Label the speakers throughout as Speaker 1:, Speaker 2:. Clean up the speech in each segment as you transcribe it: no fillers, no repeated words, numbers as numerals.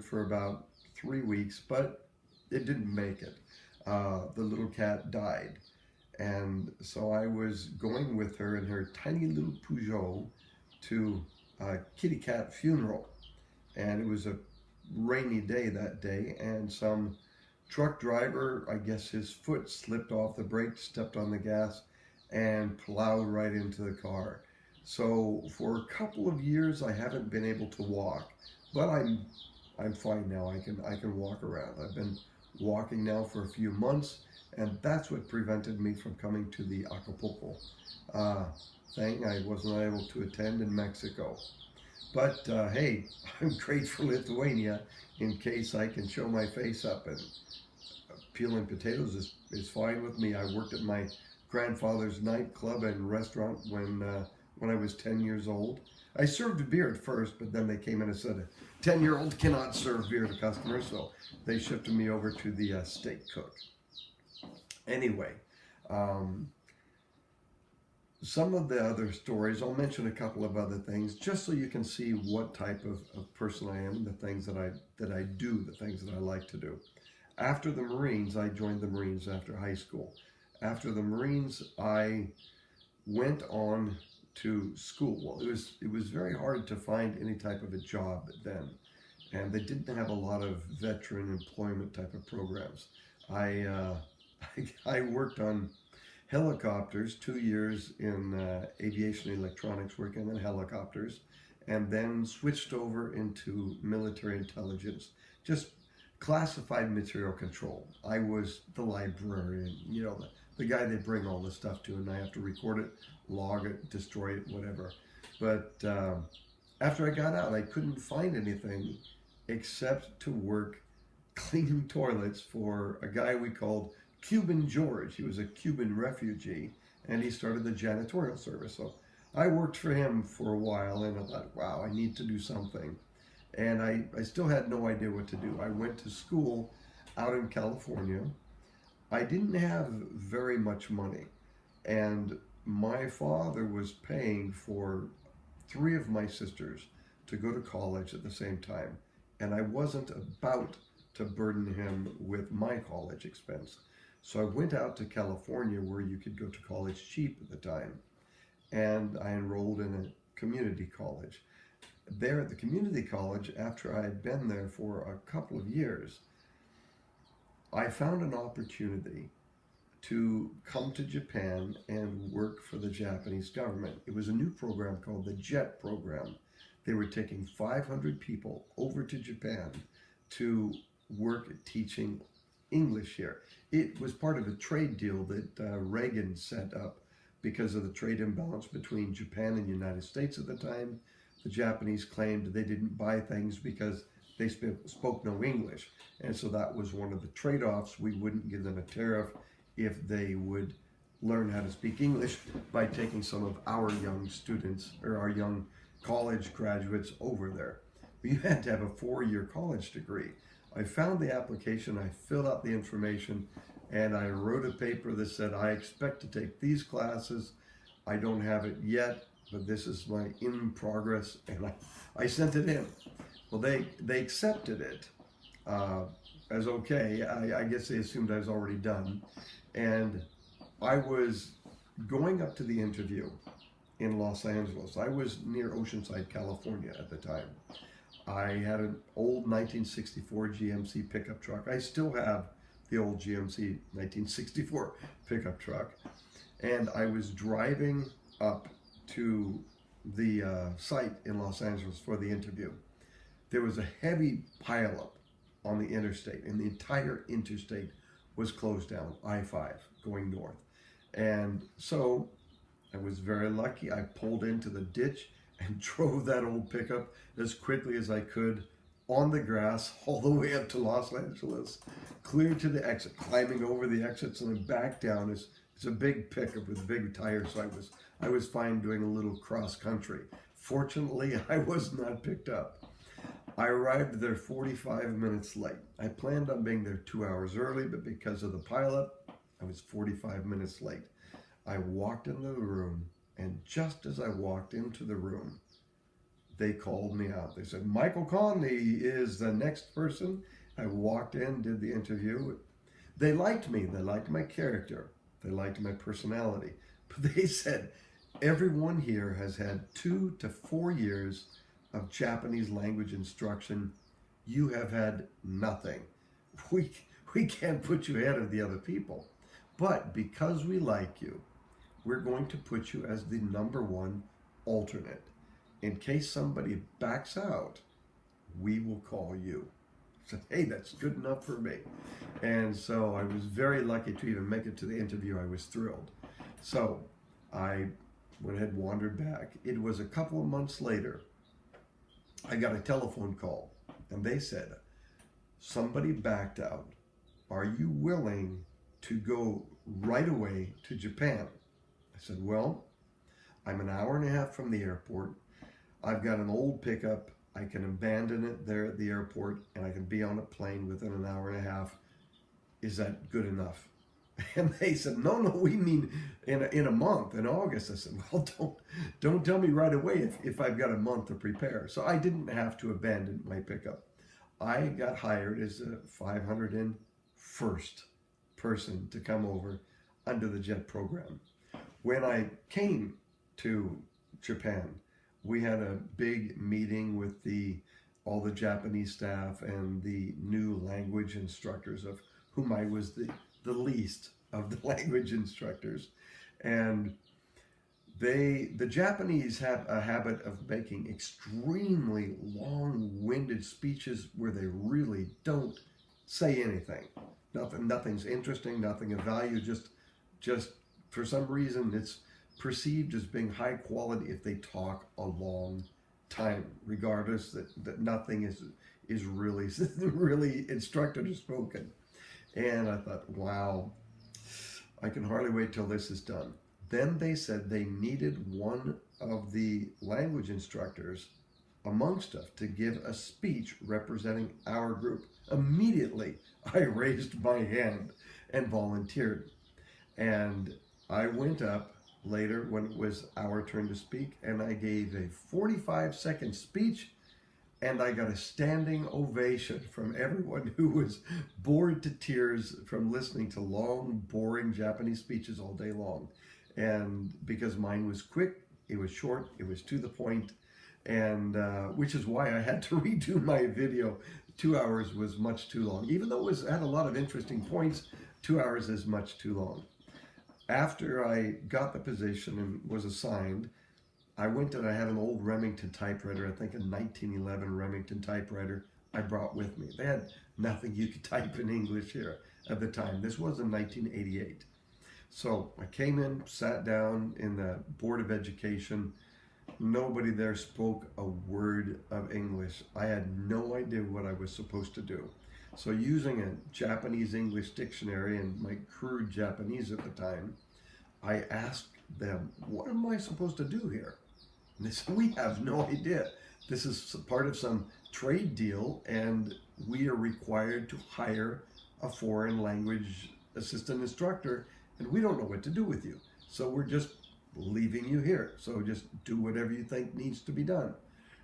Speaker 1: it for about 3 weeks, but it didn't make it. The little cat died. And so I was going with her in her tiny little Peugeot to a kitty cat funeral. And it was a rainy day that day, and some truck driver, I guess his foot slipped off the brake, stepped on the gas, and plowed right into the car. So for a couple of years, I haven't been able to walk, but I'm fine now. I can walk around. I've been walking now for a few months, and that's what prevented me from coming to the Acapulco uh, thing. I wasn't able to attend in Mexico. But hey, I'm great for Lithuania in case I can show my face up, and peeling potatoes is fine with me. I worked at my grandfather's nightclub and restaurant when I was 10 years old. I served beer at first, but then they came in and said a 10-year-old cannot serve beer to customers, so they shifted me over to the steak cook. Anyway, some of the other stories, I'll mention a couple of other things just so you can see what type of person I am, the things that I do, the things that I like to do. After the Marines, I joined the Marines after high school. After the Marines, I went on to school. Well, it was very hard to find any type of a job then, and they didn't have a lot of veteran employment type of programs. I I worked on helicopters, 2 years in aviation electronics, working on helicopters, and then switched over into military intelligence, just classified material control. I was the librarian, the guy they bring all the stuff to, and I have to record it, log it, destroy it, whatever. But after I got out, I couldn't find anything except to work cleaning toilets for a guy we called Cuban George. He was a Cuban refugee, and he started the janitorial service. So I worked for him for a while, and I thought, wow, I need to do something. And I still had no idea what to do. I went to school out in California. I didn't have very much money, and my father was paying for 3 of my sisters to go to college at the same time, and I wasn't about to burden him with my college expense. So I went out to California, where you could go to college cheap at the time, and I enrolled in a community college. There at the community college, after I had been there for a couple of years, I found an opportunity to come to Japan and work for the Japanese government. It was a new program called the JET program. They were taking 500 people over to Japan to work teaching English here. It was part of a trade deal that Reagan set up because of the trade imbalance between Japan and the United States at the time. The Japanese claimed they didn't buy things because they spoke no English. And so that was one of the trade-offs. We wouldn't give them a tariff if they would learn how to speak English by taking some of our young students or our young college graduates over there. But you had to have a 4-year college degree. I found the application, I filled out the information, and I wrote a paper that said, I expect to take these classes. I don't have it yet, but this is my in progress, and I sent it in. Well, they accepted it as okay. I guess they assumed I was already done. And I was going up to the interview in Los Angeles. I was near Oceanside, California at the time. I had an old 1964 GMC pickup truck. I still have the old GMC 1964 pickup truck. And I was driving up to the site in Los Angeles for the interview. There was a heavy pileup on the interstate, and the entire interstate was closed down, I-5, going north. And so I was very lucky. I pulled into the ditch and drove that old pickup as quickly as I could on the grass all the way up to Los Angeles, clear to the exit, climbing over the exits and then back down. It's a big pickup with big tires, so I was fine doing a little cross country. Fortunately, I was not picked up. I arrived there 45 minutes late. I planned on being there 2 hours early, but because of the pileup, I was 45 minutes late. I walked into the room, and just as I walked into the room, they called me out. They said, Michael Conley is the next person. I walked in, did the interview. They liked me. They liked my character. They liked my personality. But they said, everyone here has had 2 to 4 years of Japanese language instruction. You have had nothing. We can't put you ahead of the other people. But because we like you, we're going to put you as the #1 alternate. In case somebody backs out, we will call you. I said, hey, that's good enough for me. And so I was very lucky to even make it to the interview. I was thrilled. So I went ahead and wandered back. It was a couple of months later, I got a telephone call, and they said, somebody backed out. Are you willing to go right away to Japan? I said, well, I'm an hour and a half from the airport. I've got an old pickup. I can abandon it there at the airport, and I can be on a plane within an hour and a half. Is that good enough? And they said, no, we mean in a month, in August. I said, well, don't tell me right away if I've got a month to prepare. So I didn't have to abandon my pickup. I got hired as a 501st person to come over under the JET program. When I came to Japan, we had a big meeting with all the Japanese staff and the new language instructors, of whom I was the least of the language instructors. And the Japanese have a habit of making extremely long-winded speeches where they really don't say anything. Nothing's interesting, nothing of value, just for some reason it's perceived as being high quality if they talk a long time, regardless that nothing is really really instructed or spoken. And I thought, wow, I can hardly wait till this is done. Then they said they needed one of the language instructors amongst us to give a speech representing our group. Immediately, I raised my hand and volunteered. And I went up later when it was our turn to speak, and I gave a 45-second speech, and I got a standing ovation from everyone who was bored to tears from listening to long, boring Japanese speeches all day long. And because mine was quick, it was short, it was to the point, and which is why I had to redo my video. 2 hours was much too long. Even though it had a lot of interesting points, 2 hours is much too long. After I got the position and was assigned, I went and I had an old Remington typewriter, I think a 1911 Remington typewriter I brought with me. They had nothing you could type in English here at the time. This was in 1988. So I came in, sat down in the Board of Education. Nobody there spoke a word of English. I had no idea what I was supposed to do. So using a Japanese-English dictionary and my crude Japanese at the time, I asked them, what am I supposed to do here? And they said, we have no idea. This is part of some trade deal, and we are required to hire a foreign language assistant instructor, and we don't know what to do with you. So we're just leaving you here. So just do whatever you think needs to be done.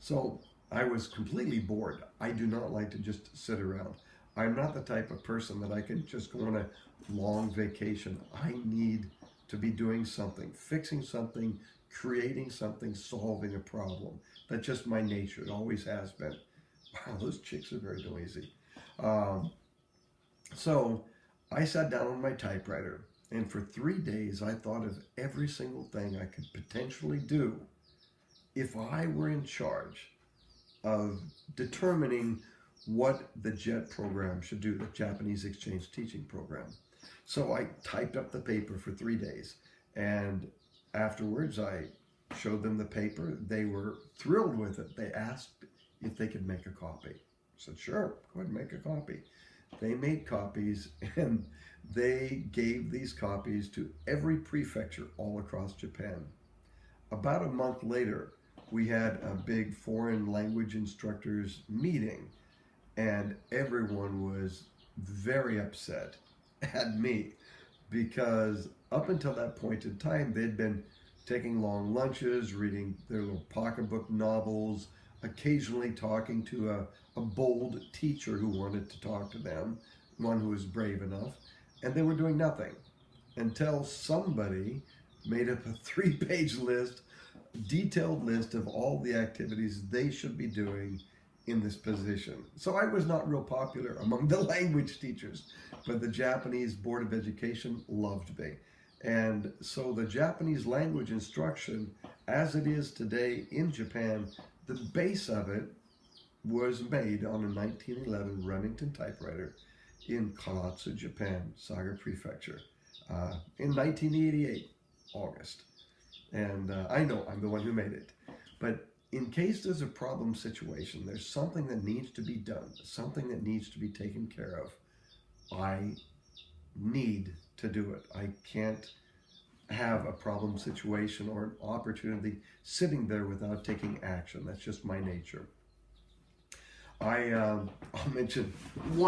Speaker 1: So I was completely bored. I do not like to just sit around. I'm not the type of person that I can just go on a long vacation. I need to be doing something, fixing something, creating something, solving a problem. That's just my nature. It always has been. Wow, those chicks are very noisy. So I sat down on my typewriter, and for 3 days I thought of every single thing I could potentially do if I were in charge of determining what the JET program should do, the Japanese Exchange Teaching Program. So I typed up the paper for 3 days, and afterwards I showed them the paper. They were thrilled with it. They asked if they could make a copy. I said, sure, go ahead and make a copy. They made copies, and they gave these copies to every prefecture all across Japan. About a month later, we had a big foreign language instructors meeting, and everyone was very upset at me because up until that point in time, they'd been taking long lunches, reading their little pocketbook novels, occasionally talking to a bold teacher who wanted to talk to them, one who was brave enough, and they were doing nothing until somebody made up a 3-page list, detailed list of all the activities they should be doing in this position. So I was not real popular among the language teachers, but the Japanese Board of Education loved me. And so the Japanese language instruction, as it is today in Japan, the base of it was made on a 1911 Remington typewriter in Karatsu, Japan, Saga Prefecture, in 1988, August. And I know I'm the one who made it. But in case there's a problem situation, there's something that needs to be done, something that needs to be taken care of, I need to do it. I can't have a problem situation or an opportunity sitting there without taking action. That's just my nature. I'll mention one